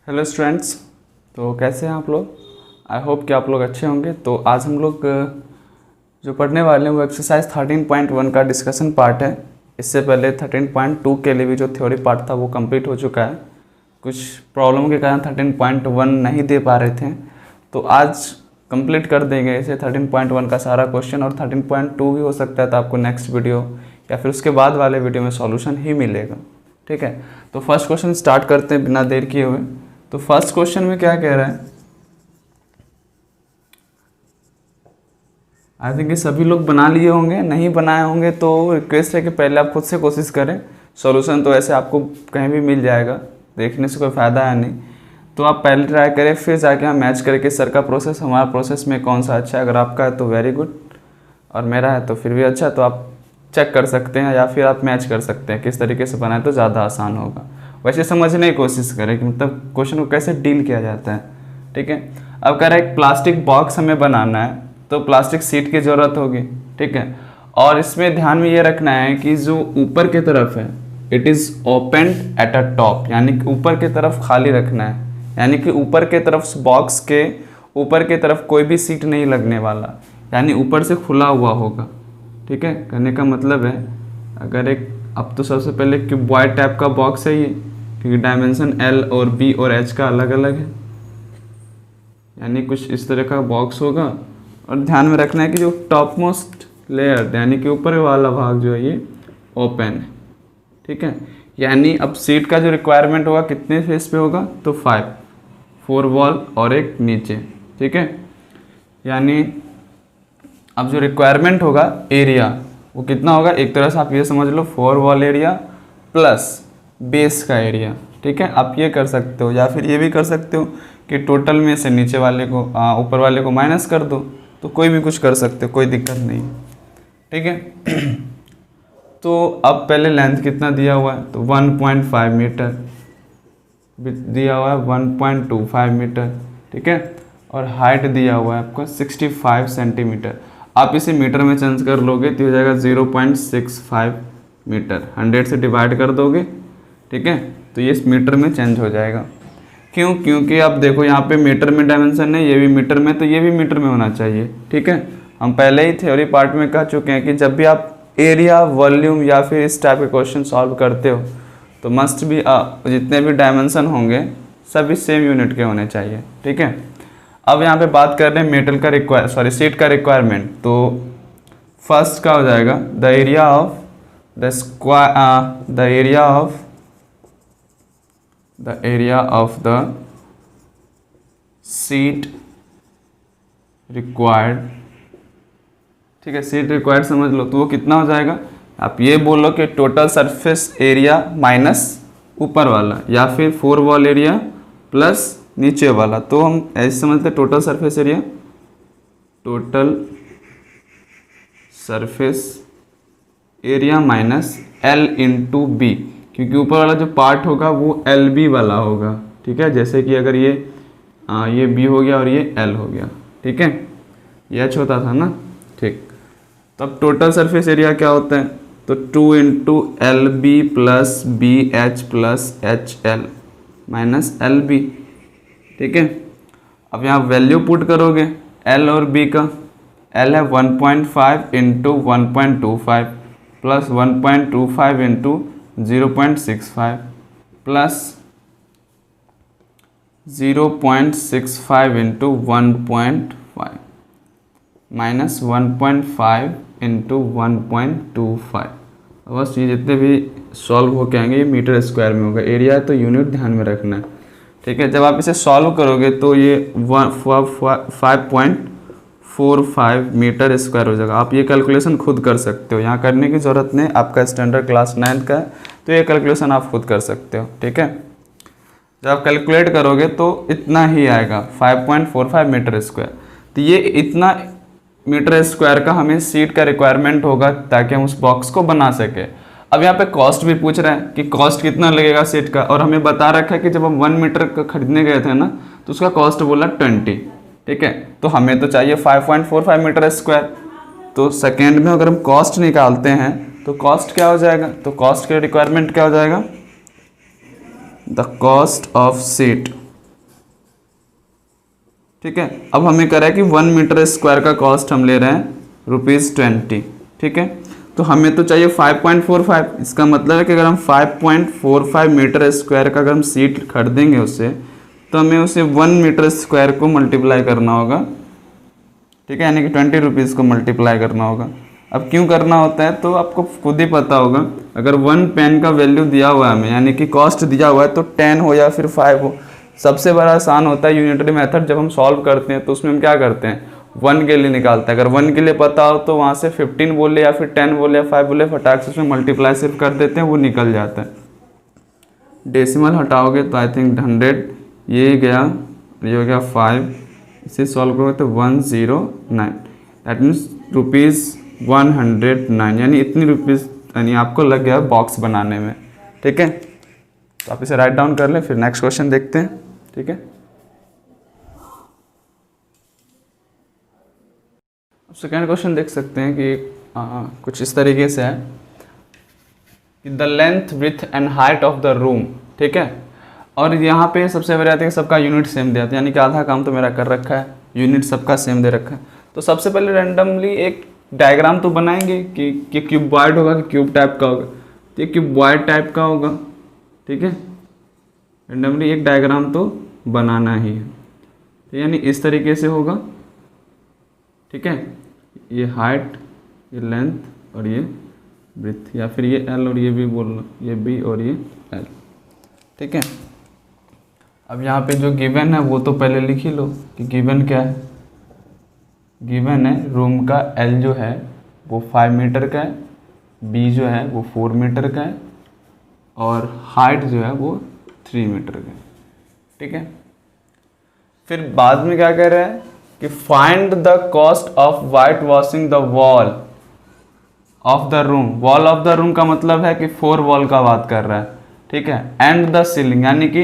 Hello students. तो कैसे हैं आप लोग? आई होप कि आप लोग अच्छे होंगे। तो आज हम लोग जो पढ़ने वाले हैं वो एक्सरसाइज 13.1 का डिस्कशन पार्ट है। इससे पहले 13.2 के लिए भी जो थ्योरी पार्ट था वो कंप्लीट हो चुका है। कुछ प्रॉब्लम के कारण 13.1 नहीं दे पा रहे थे, तो आज कंप्लीट कर देंगे इसे 13.1 का सारा क्वेश्चन, और 13.2 भी हो सकता है तो आपको नेक्स्ट वीडियो या फिर उसके बाद वाले वीडियो में सॉल्यूशन ही मिलेगा। ठीक है, तो फर्स्ट क्वेश्चन स्टार्ट करते हैं बिना देर किए हुए। तो फर्स्ट क्वेश्चन में क्या कह रहा है, आई थिंक सभी लोग बना लिए होंगे, नहीं बनाए होंगे तो रिक्वेस्ट है कि पहले आप खुद से कोशिश करें। सॉल्यूशन तो ऐसे आपको कहीं भी मिल जाएगा, देखने से कोई फ़ायदा है नहीं। तो आप पहले ट्राई करें, फिर जाके हम मैच करके सर का प्रोसेस हमारा प्रोसेस में कौन सा अच्छा है। अगर आपका है तो वेरी गुड, और मेरा है तो फिर भी अच्छा। तो आप चेक कर सकते हैं या फिर आप मैच कर सकते हैं किस तरीके से बनाए तो ज़्यादा आसान होगा। वैसे समझने की कोशिश करें कि मतलब क्वेश्चन को कैसे डील किया जाता है। ठीक है, अब कह रहा है एक प्लास्टिक बॉक्स हमें बनाना है, तो प्लास्टिक सीट की ज़रूरत होगी। ठीक है, और इसमें ध्यान में ये रखना है कि जो ऊपर की तरफ है it is open at a top, यानी कि ऊपर की तरफ खाली रखना है, यानी कि ऊपर की तरफ बॉक्स के ऊपर की तरफ कोई भी सीट नहीं लगने वाला, यानी ऊपर से खुला हुआ होगा। ठीक है, कहने का मतलब है अगर एक, अब तो सबसे पहले क्यूबॉइड टाइप का बॉक्स है ये, क्योंकि डायमेंशन L और B और H का अलग अलग है, यानी कुछ इस तरह का बॉक्स होगा। और ध्यान में रखना है कि जो टॉप मोस्ट लेयर यानी कि ऊपर वाला भाग जो है ये ओपन है। ठीक है, यानी अब सीट का जो रिक्वायरमेंट होगा कितने फेस पे होगा, तो 4 वॉल और एक नीचे। ठीक है, यानी अब जो रिक्वायरमेंट होगा एरिया वो कितना होगा, एक तरह से आप ये समझ लो 4 वॉल एरिया प्लस बेस का एरिया। ठीक है, आप ये कर सकते हो, या फिर ये भी कर सकते हो कि टोटल में से नीचे वाले को ऊपर वाले को माइनस कर दो, तो कोई भी कुछ कर सकते हो, कोई दिक्कत नहीं। ठीक है तो अब पहले लेंथ कितना दिया हुआ है, तो 1.5 मीटर दिया हुआ है, 1.25 मीटर। ठीक है, और हाइट दिया हुआ है आपका 65 सेंटीमीटर। आप इसे मीटर में चेंज कर लोगे तो हो जाएगा 0.65 मीटर, 100 से डिवाइड कर दोगे। ठीक है, तो ये मीटर में चेंज हो जाएगा। क्यों? क्योंकि आप देखो यहाँ पे मीटर में डायमेंशन है, ये भी मीटर में, तो ये भी मीटर में होना चाहिए। ठीक है, हम पहले ही थ्योरी पार्ट में कह चुके हैं कि जब भी आप एरिया, वॉल्यूम या फिर इस टाइप के क्वेश्चन सॉल्व करते हो तो मस्ट भी जितने भी डायमेंशन होंगे सभी सेम यूनिट के होने चाहिए। ठीक है, अब यहाँ पे बात कर रहे हैं मेटल का सीट का रिक्वायरमेंट। तो फर्स्ट का हो जाएगा the area of the seat required. ठीक है, सीट रिक्वायर्ड समझ लो, तो वो कितना हो जाएगा, आप ये बोलो कि टोटल सरफेस एरिया माइनस ऊपर वाला, या फिर 4 वॉल एरिया प्लस नीचे वाला। तो हम ऐसे समझते हैं total surface area minus L into B, क्योंकि ऊपर वाला जो पार्ट होगा वो LB वाला होगा। ठीक है, जैसे कि अगर ये B हो गया और ये L हो गया। ठीक है, ये H होता था ना। ठीक, तो अब टोटल सरफेस एरिया क्या होता है, तो 2 into LB plus BH plus HL minus LB। ठीक है, अब यहाँ वैल्यू पुट करोगे L और B का। L है 1.5 into 1.25 plus 1.25 into 0.65 plus 0.65 into 1.5 minus 1.5 into 1.25। बस ये जितने भी सॉल्व होके आएंगे ये मीटर स्क्वायर में होगा। एरिया है तो यूनिट ध्यान में रखना है। ठीक है, जब आप इसे सॉल्व करोगे तो ये 5.45 मीटर स्क्वायर हो जाएगा। आप ये कैलकुलेशन खुद कर सकते हो, यहाँ करने की ज़रूरत नहीं, आपका स्टैंडर्ड क्लास 9 का है तो ये कैलकुलेशन आप खुद कर सकते हो। ठीक है, जब आप कैलकुलेट करोगे तो इतना ही आएगा 5.45 मीटर स्क्वायर। तो ये इतना मीटर स्क्वायर का हमें सीट का रिक्वायरमेंट होगा ताकि हम उस बॉक्स को बना सके। अब यहाँ पे कॉस्ट भी पूछ रहा है कि कॉस्ट कितना लगेगा सीट का, और हमें बता रखा है कि जब हम 1 मीटर का खरीदने गए थे ना तो उसका कॉस्ट बोला 20। ठीक है, तो हमें तो चाहिए 5.45 मीटर स्क्वायर। तो सेकेंड में अगर हम कॉस्ट निकालते हैं तो कॉस्ट क्या हो जाएगा, तो कॉस्ट के रिक्वायरमेंट क्या हो जाएगा, द कॉस्ट ऑफ सीट ठीक है। अब हमें करा है कि 1 मीटर स्क्वायर का कॉस्ट हम ले रहे हैं ₹20। ठीक है, तो हमें तो चाहिए 5.45। इसका मतलब है कि अगर हम 5.45 मीटर स्क्वायर का अगर हम सीट खरीदेंगे उससे, तो हमें उसे 1 मीटर स्क्वायर को मल्टीप्लाई करना होगा। ठीक है, यानी कि ₹20 को मल्टीप्लाई करना होगा। अब क्यों करना होता है तो आपको खुद ही पता होगा। अगर 1 पेन का वैल्यू दिया हुआ है हमें, यानी कि कॉस्ट दिया हुआ है, तो 10 हो या फिर 5 हो, सबसे बड़ा आसान होता है यूनिटरी मेथड। जब हम सॉल्व करते हैं तो उसमें हम क्या करते हैं, 1 के लिए निकालते हैं। अगर 1 के लिए पता हो तो वहाँ से 15 बोले या फिर 10 बोले या 5 बोले, फटाक से उसमें मल्टीप्लाई सिर्फ कर देते हैं, वो निकल जाता है। डेसिमल हटाओगे तो आई थिंक 100, ये गया, ये हो गया 5, इसे सॉल्व करोगे तो 109, दैट मीन्स ₹109, यानी इतनी रुपीज़ यानी आपको लग गया बॉक्स बनाने में। ठीक है, तो आप इसे राइट डाउन कर लें, फिर नेक्स्ट क्वेश्चन देखते हैं। ठीक है, अब सेकेंड क्वेश्चन देख सकते हैं कि कुछ इस तरीके से है कि the length with and height of the room. ठीक है, और यहाँ पे सबसे बड़ी बात है कि सबका यूनिट सेम दिया था, यानी कि आधा काम तो मेरा कर रखा है, यूनिट सबका सेम दे रखा है। तो सबसे पहले रैंडमली एक डायग्राम तो बनाएंगे कि क्यूबॉइड होगा कि क्यूब टाइप का होगा, तो ये क्यूबॉइड टाइप का होगा। ठीक है, रैंडमली एक डायग्राम तो बनाना ही है, तो यानी इस तरीके से होगा। ठीक है, ये हाइट, ये लेंथ और ये ब्रेथ, या फिर ये एल और ये बी बोल लो, ये बी और ये एल। ठीक है, अब यहाँ पे जो गिवन है वो तो पहले लिख ही लो कि गिवन क्या है। गिवन है रूम का एल जो है वो 5 मीटर का है, बी जो है वो 4 मीटर का है, और हाइट जो है वो 3 मीटर का है। ठीक है, फिर बाद में क्या कह रहा है कि find the cost of white washing the wall of the room. Wall of the room का मतलब है कि 4 वॉल का बात कर रहा है। ठीक है, एंड द सीलिंग, यानी कि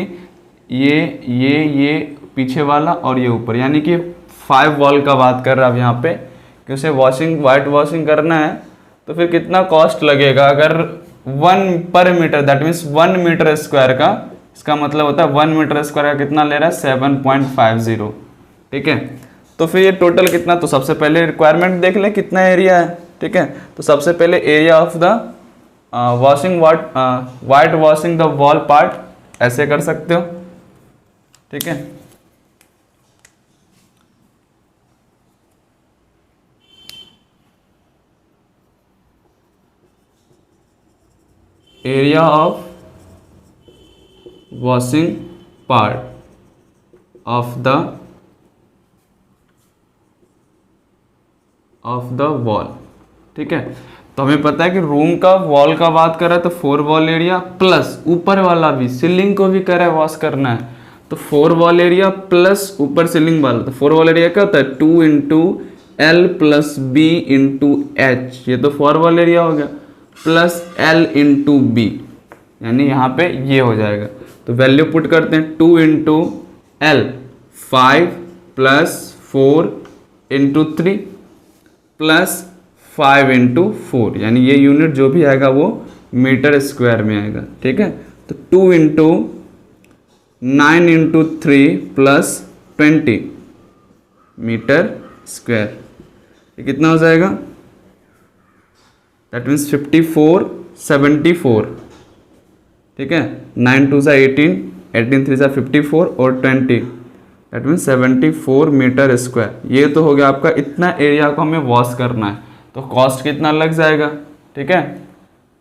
ये पीछे वाला और ये ऊपर, यानी कि 5 वॉल का बात कर रहा है अब यहाँ पे कि उसे वॉशिंग वाइट वॉशिंग करना है, तो फिर कितना कॉस्ट लगेगा। अगर 1 पर metre, that means 1 metre square का, इसका मतलब होता है 1 मीटर स्क्वायर का कितना ले रहा है 7.50। ठीक है, तो फिर ये टोटल कितना, तो सबसे पहले रिक्वायरमेंट देख ले कितना एरिया है। ठीक है, तो सबसे पहले area of the washing white washing the wall part ऐसे कर सकते हो। ठीक है, area of washing part of the wall. ठीक है, तो हमें पता है कि रूम का वॉल का बात कर रहा है तो 4 वॉल एरिया प्लस ऊपर वाला भी, सीलिंग को भी कर रहा है वॉश करना है, तो 4 वॉल एरिया प्लस ऊपर सीलिंग वाला। तो 4 वॉल एरिया क्या होता है 2 into L plus B into H, ये तो 4 वॉल एरिया हो गया, प्लस एल इंटू बी, यानी यहाँ पे ये हो जाएगा। तो वैल्यू पुट करते हैं 2 into L 5 plus 4 into 3 plus 5 into 4, यानी ये यूनिट जो भी आएगा वो मीटर स्क्वायर में आएगा। ठीक है, तो 2 into 9 into 3 plus 20 metre square, ये कितना हो जाएगा, दैट मीन्स 5474। ठीक है, 9 2 18, 18 3 54 और 20, दैट मीन्स 74 मीटर स्क्वायर। ये तो हो गया आपका, इतना एरिया को हमें वॉश करना है, तो कॉस्ट कितना लग जाएगा। ठीक है,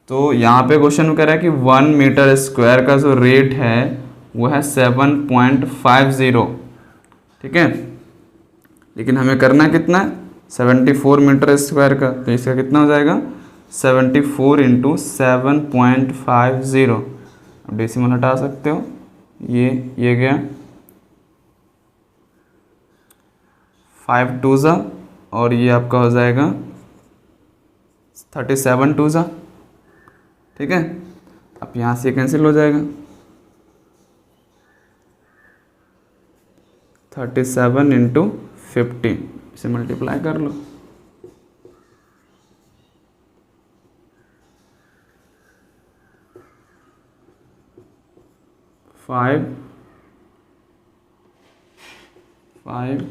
तो यहाँ पे क्वेश्चन कह रहा है कि 1 मीटर स्क्वायर का जो रेट है वो है 7.50। ठीक है, लेकिन हमें करना कितना है 74 मीटर स्क्वायर का, तो इसका कितना हो जाएगा 74 इंटू 7.50। अब डेसिमल हटा सकते हो, ये गया 5 2 ज़ा, और ये आपका हो जाएगा 37 2 ज़ा। ठीक है, अब यहाँ से कैंसिल हो जाएगा, 37 इंटू 15, इसे मल्टीप्लाई कर लो। 5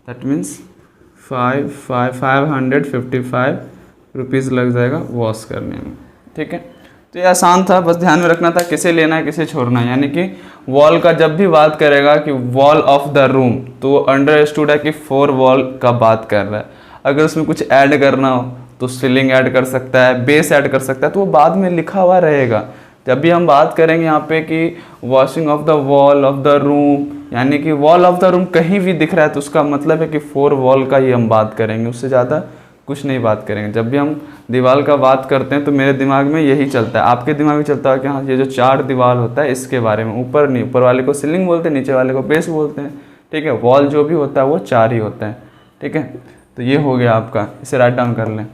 दैट मीन्स 555 रुपीज़ लग जाएगा वॉश करने में। ठीक है, तो ये आसान था, बस ध्यान में रखना था किसे लेना है किसे छोड़ना है। यानी कि वॉल का जब भी बात करेगा कि वॉल ऑफ द रूम, तो वो अंडरस्टूड है कि 4 वॉल का बात कर रहा है। अगर उसमें कुछ ऐड करना हो तो सीलिंग ऐड कर सकता है, बेस ऐड कर सकता है, तो वो बाद में लिखा हुआ रहेगा। जब भी हम बात करेंगे यहाँ पे कि washing of the wall of the room, यानी कि वॉल ऑफ द रूम कहीं भी दिख रहा है तो उसका मतलब है कि 4 वॉल का ही हम बात करेंगे, उससे ज़्यादा कुछ नहीं बात करेंगे। जब भी हम दीवार का बात करते हैं तो मेरे दिमाग में यही चलता है, आपके दिमाग में चलता है कि हाँ ये जो 4 दीवार होता है इसके बारे में। ऊपर नहीं, ऊपर वाले को सीलिंग बोलते हैं, नीचे वाले को बेस बोलते हैं। ठीक है, वॉल जो भी होता है वो 4 ही होता है। ठीक है, तो ये हो गया आपका, इसे राइट डाउन कर लें।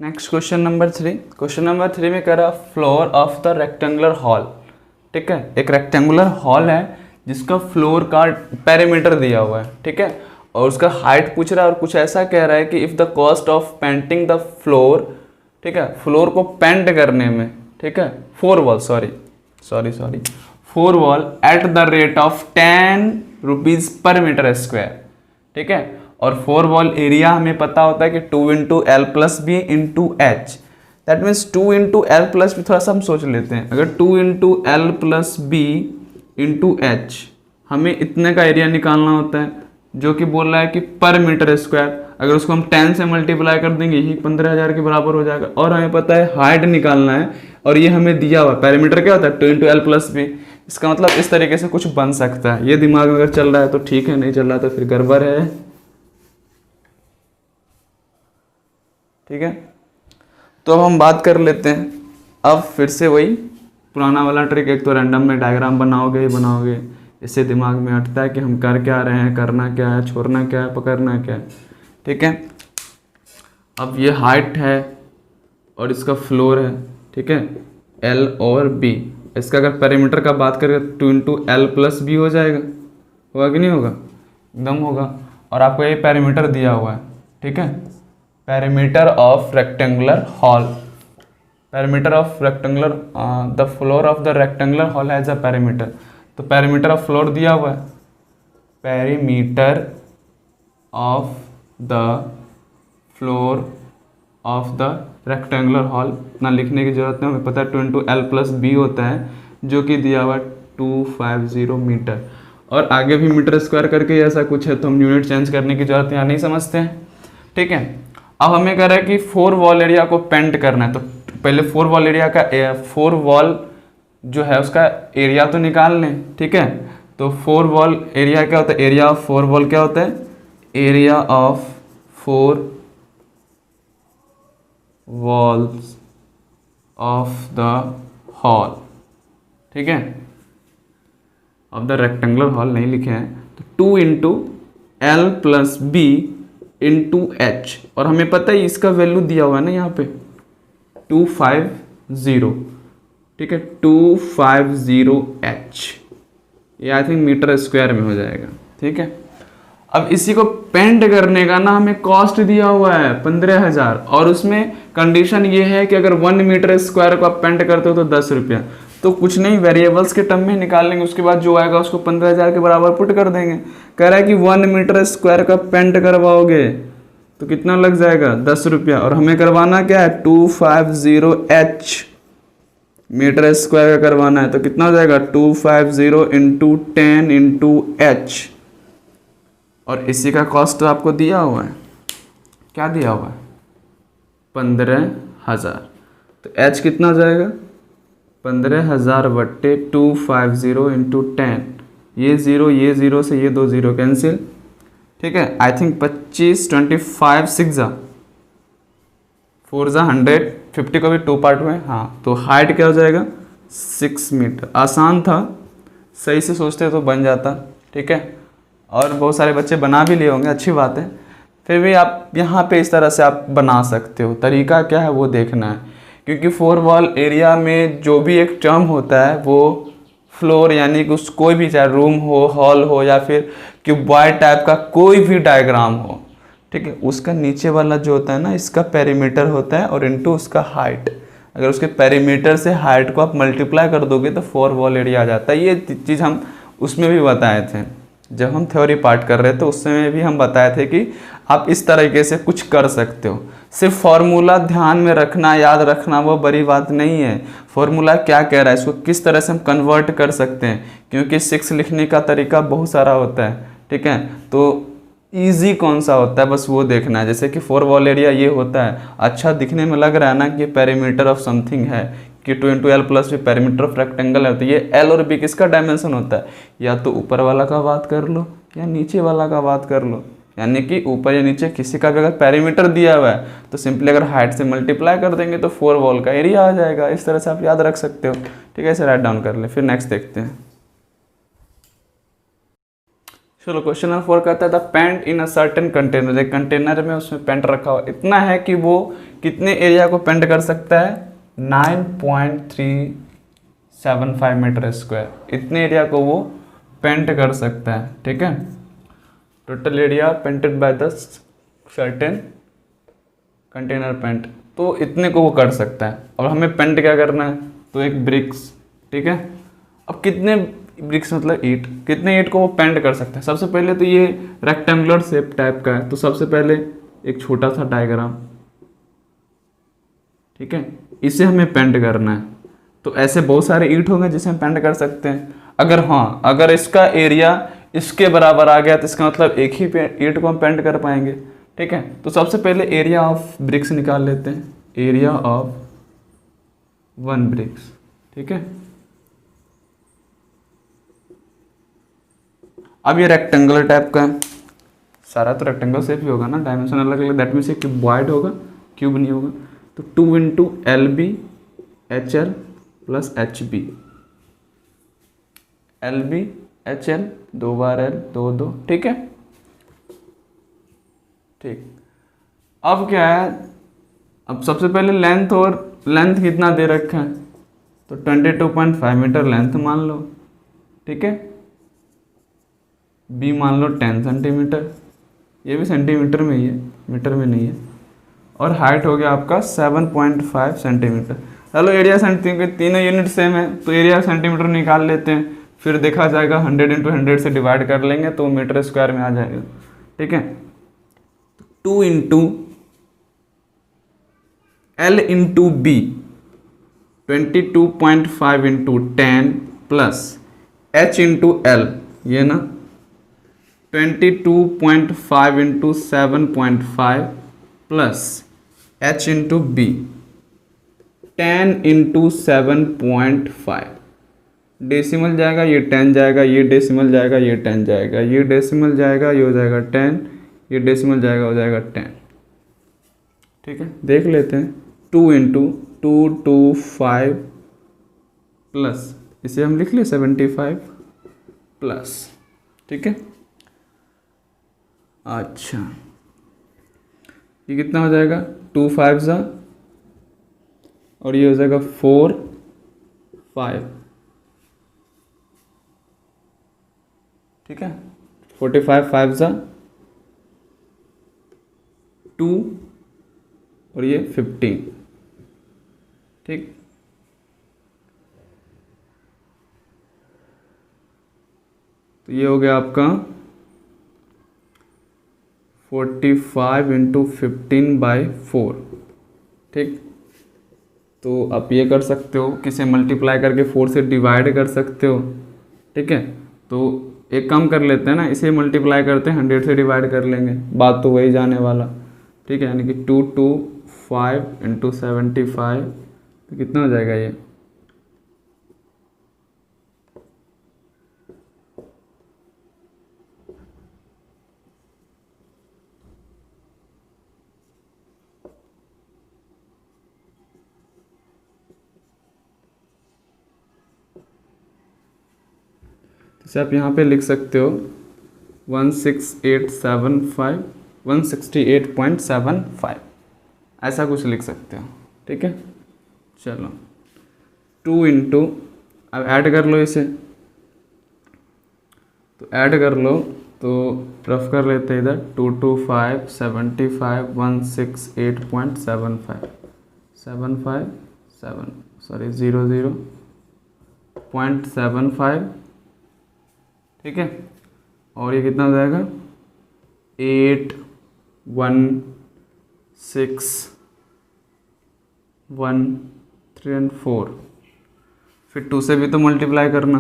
Next question number 3। Question number 3 में कह रहा floor of the rectangular hall. ठीक है, एक रेक्टेंगुलर हॉल है जिसका फ्लोर का पेरीमीटर दिया हुआ है। ठीक है, और उसका हाइट पूछ रहा है और कुछ ऐसा कह रहा है कि if the cost of painting the floor, ठीक है, फ्लोर को पेंट करने में, ठीक है, 4 wall 4 wall at the rate of 10 rupees पर मीटर स्क्वायर। ठीक है, और 4 वॉल एरिया हमें पता होता है कि 2 into L plus B into H, that means 2 into L plus B. थोड़ा सा हम सोच लेते हैं, अगर 2 into L plus B into H, हमें इतने का एरिया निकालना होता है जो कि बोल रहा है कि पर मीटर स्क्वायर। अगर उसको हम 10 से मल्टीप्लाई कर देंगे यही 15,000 के बराबर हो जाएगा। और हमें पता है हाइट निकालना है और ये हमें दिया हुआ पेरीमीटर क्या होता है 2 इंटू एल प्लस बी। इसका मतलब इस तरीके से कुछ बन सकता है। ये दिमाग में अगर चल रहा है तो ठीक है, नहीं चल रहा तो फिर गड़बड़ है। ठीक है, तो अब हम बात कर लेते हैं। अब फिर से वही पुराना वाला ट्रिक, एक तो रैंडम में डायग्राम बनाओगे ही बनाओगे, इससे दिमाग में हटता है कि हम कर क्या रहे हैं, करना क्या है, छोड़ना क्या है, पकड़ना क्या है। ठीक है, अब ये हाइट है और इसका फ्लोर है। ठीक है, एल और बी, इसका अगर पेरीमीटर का बात करें 2 इंटू एल प्लस बी हो जाएगा, होगा कि नहीं होगा? एकदम होगा। और आपको ये पेरीमीटर दिया हुआ है। ठीक है, perimeter of rectangular hall, perimeter of rectangular, the floor of the rectangular hall has a perimeter. तो पेरीमीटर ऑफ फ्लोर दिया हुआ है, perimeter of the floor of the rectangular hall, इतना लिखने की जरूरत नहीं, हमें पता है 2 इंटू एल प्लस बी होता है जो कि दिया हुआ 250 मीटर। और आगे भी मीटर स्क्वायर करके ऐसा कुछ है तो हम यूनिट चेंज करने की जरूरत यहाँ नहीं समझते हैं। ठीक है, अब हमें कह रहा है कि 4 वॉल एरिया को पेंट करना है। तो पहले 4 वॉल एरिया का 4 वॉल जो है उसका एरिया तो निकाल लें। ठीक है, तो 4 वॉल एरिया क्या होता है, एरिया ऑफ 4 वॉल क्या होता है, area of 4 walls of the hall. ठीक है, ऑफ द रेक्टेंगुलर हॉल नहीं लिखे हैं, तो 2 into L plus B into H, और हमें पता है इसका वैल्यू दिया हुआ है ना यहाँ पे 250। ठीक है, 250H, ये आई थिंक मीटर स्क्वायर में हो जाएगा। ठीक है, अब इसी को पेंट करने का ना हमें कॉस्ट दिया हुआ है 15,000, और उसमें कंडीशन ये है कि अगर 1 मीटर स्क्वायर को आप पेंट करते हो तो 10 रुपया। तो कुछ नहीं, वेरिएबल्स के टर्म में निकाल लेंगे, उसके बाद जो आएगा उसको 15,000 के बराबर पुट कर देंगे। कह रहा है कि 1 मीटर स्क्वायर का पेंट करवाओगे तो कितना लग जाएगा 10 रुपया, और हमें करवाना क्या है 250H मीटर स्क्वायर का करवाना है। तो कितना हो जाएगा 250 इंटू 10 इंटू एच, और इसी का कॉस्ट तो आपको दिया हुआ है, क्या दिया हुआ है 15,000। तो एच कितना हो जाएगा 15,000 बट्टे 250 इंटू 10, ये ज़ीरो से ये 2 ज़ीरो कैंसिल। ठीक है, आई थिंक 25 25 6 4 100, 50 को भी 2 पार्ट हुए। हाँ, तो हाइट क्या हो जाएगा 6 मीटर। आसान था, सही से सोचते तो बन जाता। ठीक है, और बहुत सारे बच्चे बना भी लिए होंगे, अच्छी बात है। फिर भी आप यहाँ पे इस तरह से आप बना सकते हो, तरीका क्या है वो देखना है। क्योंकि 4 वॉल एरिया में जो भी एक टर्म होता है वो फ्लोर, यानी कि उस कोई भी, चाहे रूम हो, हॉल हो, या फिर क्यूबॉइड टाइप का कोई भी डायग्राम हो, ठीक है, उसका नीचे वाला जो होता है ना, इसका पेरीमीटर होता है और इनटू उसका हाइट। अगर उसके पेरीमीटर से हाइट को आप मल्टीप्लाई कर दोगे तो 4 वॉल एरिया आ जाता है। ये चीज़ हम उसमें भी बताए थे, जब हम थ्योरी पार्ट कर रहे थे उसमें भी हम बताए थे कि आप इस तरीके से कुछ कर सकते हो। सिर्फ फॉर्मूला ध्यान में रखना, याद रखना वो बड़ी बात नहीं है। फॉर्मूला क्या कह रहा है, इसको किस तरह से हम कन्वर्ट कर सकते हैं, क्योंकि 6 लिखने का तरीका बहुत सारा होता है, ठीक है। तो ईजी कौन सा होता है बस वो देखना है। जैसे कि 4 वॉल एरिया ये होता है, अच्छा दिखने में लग रहा है ना कि पेरीमीटर ऑफ समथिंग है, कि 2 × L प्लस भी पेरीमीटर ऑफ रेक्टेंगल है, तो ये L और B किसका डायमेंशन होता है, या तो ऊपर वाला का बात कर लो या नीचे वाला का बात कर लो। यानी कि ऊपर या नीचे किसी का भी अगर पेरीमीटर दिया हुआ है तो सिंपली अगर हाइट से मल्टीप्लाई कर देंगे तो 4 वॉल का एरिया आ जाएगा। इस तरह से आप याद रख सकते हो, ठीक है। इसे राइट डाउन कर ले। फिर नेक्स्ट देखते हैं। चलो क्वेश्चन नंबर 4 कहता है the paint in a certain container, एक कंटेनर में उसमें पेंट रखा हुआ इतना है कि वो कितने एरिया को पेंट कर सकता है, 9.375 मीटर स्क्वायर, इतने एरिया को वो पेंट कर सकता है, ठीक है। Total area painted by the certain container paint, तो इतने को वो कर सकता है। और हमें पेंट क्या करना है, तो एक ब्रिक्स, ठीक है। अब कितने ब्रिक्स मतलब ईंट, कितने ईंट को वो पेंट कर सकते हैं। सबसे पहले तो ये रेक्टेंगुलर शेप टाइप का है, तो सबसे पहले एक छोटा सा डायग्राम, ठीक है, इसे हमें पेंट करना है। तो ऐसे बहुत सारे ईंट होंगे जिसे हम पेंट कर सकते हैं। अगर हाँ, अगर इसका एरिया इसके बराबर आ गया तो इसका मतलब एक ही ईंट को हम पेंट कर पाएंगे, ठीक है। तो सबसे पहले एरिया ऑफ ब्रिक्स निकाल लेते हैं, एरिया ऑफ 1 ब्रिक्स, ठीक है। अब ये रेक्टेंगुलर टाइप का है, सारा तो रेक्टेंगल शेप ही होगा ना, डायमेंशन अलग अलग, दैट मीन्स क्यूबॉइड होगा, क्यूब नहीं होगा। तो 2 × LB HL plus HB, LB HL 2 बार L 2 2, ठीक है, ठीक। अब क्या है, अब सबसे पहले लेंथ, और लेंथ कितना दे रखा है, तो 22.5 मीटर लेंथ मान लो, ठीक है। बी मान लो 10 सेंटीमीटर, ये भी सेंटीमीटर में ही है, मीटर में नहीं है। और हाइट हो गया आपका 7.5 सेंटीमीटर। चलो एरिया सेंटीमीटर, तीनों यूनिट सेम है तो एरिया सेंटीमीटर निकाल लेते हैं, फिर देखा जाएगा 100 × 100 से डिवाइड कर लेंगे तो मीटर स्क्वायर में आ जाएगा, ठीक है। 2 × L × B 22.5 × 10 plus H × L, ये ना 22.5 × 7.5 प्लस H × B 10 × 7.5, डेसिमल जाएगा, ये 10 जाएगा, ये डेसिमल जाएगा, ये 10 जाएगा, ये डेसिमल जाएगा, ये हो जाएगा 10, ये डेसिमल जाएगा, हो जाएगा 10, ठीक है। देख लेते हैं, 2 × 225 प्लस, इसे हम लिख ले 75 प्लस, ठीक है। अच्छा, ये कितना हो जाएगा, 2 5 और ये हो जाएगा 4 5, ठीक है। 45 5 2 और ये 15, ठीक। तो ये हो गया आपका 45 × 15/4, ठीक। तो आप ये कर सकते हो, किसे मल्टीप्लाई करके 4 से डिवाइड कर सकते हो, ठीक है। तो एक काम कर लेते हैं ना, इसे मल्टीप्लाई करते हैं 100 से डिवाइड कर लेंगे, बात तो वही जाने वाला, ठीक है। यानी कि 225 × 75, तो कितना हो जाएगा ये, जैसे आप यहाँ पे लिख सकते हो 168.75, ऐसा कुछ लिख सकते हो, ठीक है। चलो 2 × अब ऐड कर लो इसे, तो ऐड कर लो, तो रफ कर लेते हैं इधर 225 75 168.75 75 0.75, ठीक है। और ये कितना हो जाएगा 8, 1, 6, 1, 3 और 4। फिर 2 से भी तो मल्टीप्लाई करना,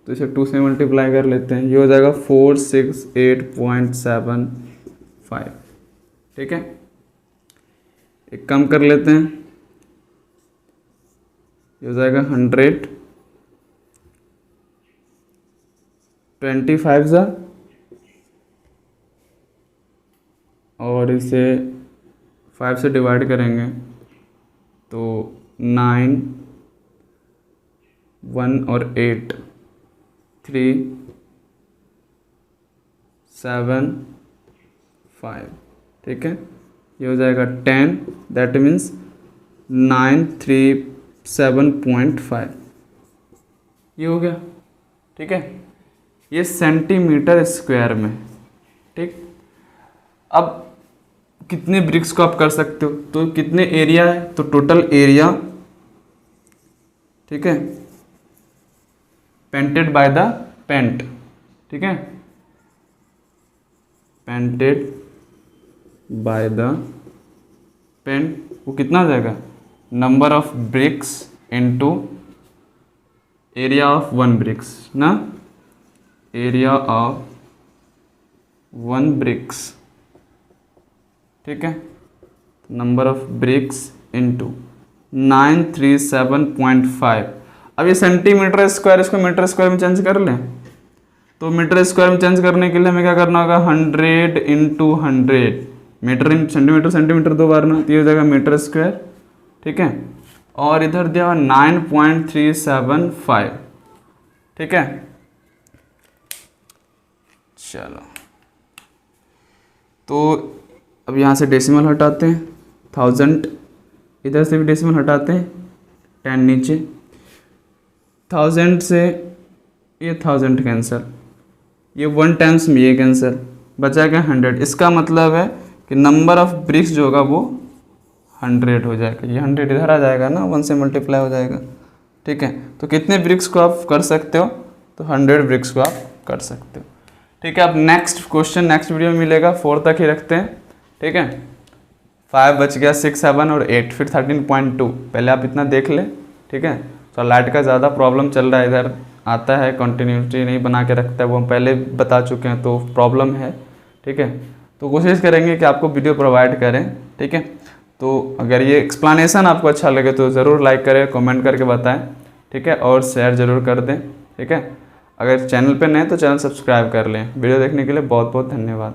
तो इसे 2 से मल्टीप्लाई कर लेते हैं। ये हो जाएगा 468.75, ठीक है। एक कम कर लेते हैं, ये हो जाएगा 100, 25 जा, और इसे 5 से डिवाइड करेंगे तो 9, 1 और 8, 3, 7, 5, ठीक है। ये हो जाएगा 10, दैट मीन्स 937.5, ये हो गया, ठीक है। ये सेंटीमीटर स्क्वायर में, ठीक। अब कितने ब्रिक्स को आप कर सकते हो, तो कितने एरिया है, तो टोटल एरिया, ठीक है, पेंटेड बाय द पेंट, ठीक है, पेंटेड बाय द पेंट, वो कितना हो जाएगा, number of bricks into area of 1 bricks ना, एरिया ऑफ 1 ब्रिक्स, ठीक है, नंबर ऑफ ब्रिक्स इनटू 937.5। अब ये सेंटीमीटर स्क्वायर, इसको मीटर स्क्वायर में चेंज कर लें, तो मीटर स्क्वायर में चेंज करने के लिए हमें क्या करना होगा, 100 into 100, metre in centimetre, centimetre 2 बार ना, तो ये हो जाएगा मीटर स्क्वायर, ठीक है। और इधर दिया हुआ 9.375, ठीक है। चलो, तो अब यहाँ से डेसिमल हटाते हैं, 1000, इधर से भी डेसिमल हटाते हैं, 10 नीचे, 1000 से ये 1000 कैंसिल, ये 1 टाइम्स में ये कैंसिल, बचा क्या 100। इसका मतलब है कि नंबर ऑफ ब्रिक्स जो होगा वो 100 हो जाएगा, ये 100 इधर आ जाएगा ना, 1 से मल्टीप्लाई हो जाएगा, ठीक है। तो कितने ब्रिक्स को आप कर सकते हो, तो 100 ब्रिक्स को आप कर सकते हो, ठीक है। अब नेक्स्ट क्वेश्चन नेक्स्ट वीडियो में मिलेगा, 4 तक ही रखते हैं, ठीक है। 5 बच गया, 6, 7 और 8, फिर 13.2, पहले आप इतना देख ले, ठीक है। तो लाइट का ज़्यादा प्रॉब्लम चल रहा है, इधर आता है कंटिन्यूटी नहीं बना के रखता है, वो हम पहले बता चुके हैं, तो प्रॉब्लम है, ठीक है। तो कोशिश करेंगे कि आपको वीडियो प्रोवाइड करें, ठीक है। तो अगर ये एक्सप्लेनेशन आपको अच्छा लगे तो ज़रूर लाइक करें, कमेंट करके बताएं, ठीक है, और शेयर ज़रूर कर दें, ठीक है। अगर चैनल पे नए तो चैनल सब्सक्राइब कर लें। वीडियो देखने के लिए बहुत बहुत धन्यवाद।